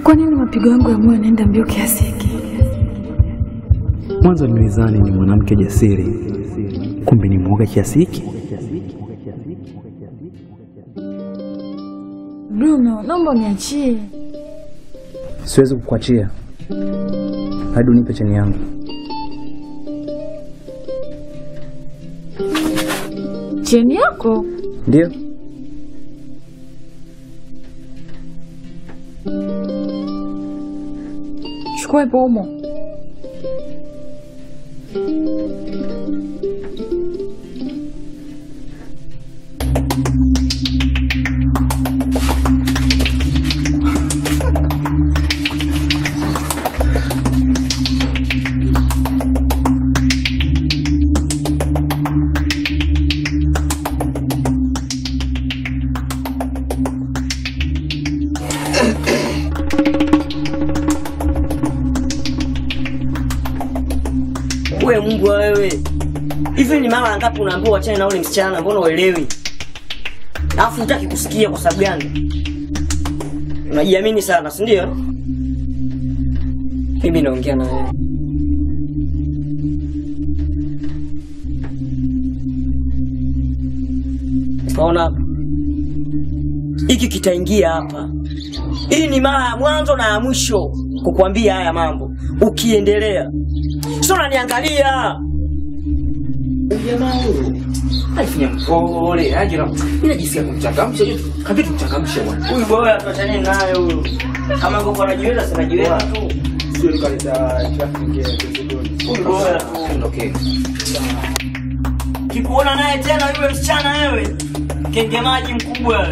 Kwa nini mapigo yangu ya moyo yanaenda mbio kiasi hiki? Mwanzo nilizani ni mwanamke jasiri, kumbe ni mwoga kiasi hiki. Bruno, naomba uniachie. Siwezi kukuachia hadi unipe cheni yangu. Cheni yako? Ndio. Chukua ipo humo. Wewe Mungu wewe. Hivi ni mara ngapi unaambiwa wachane na ule msichana, mbona uelewi? Alafu hutaki kusikia kwa sababu gani? Unajiamini sana, si ndio? Mimi naongea na wewe. Unaona? Hiki kitaingia hapa. Hii ni mara ya mwanzo na ya mwisho kukuambia haya mambo. Ukiendelea sio unaniangalia. Jamaa huyu haifanya mpole, ajira. Mimi najisikia kumchangamsha hiyo. Kabidi kumchangamsha bwana. Huyu bwana tuachane naye huyu. Kama ngoko anajiweza sina jiweza tu. Sio nikaleta traffic ngine. Huyu bwana tu. Okay. Kikuona naye tena yule msichana wewe. Kenge maji mkubwa.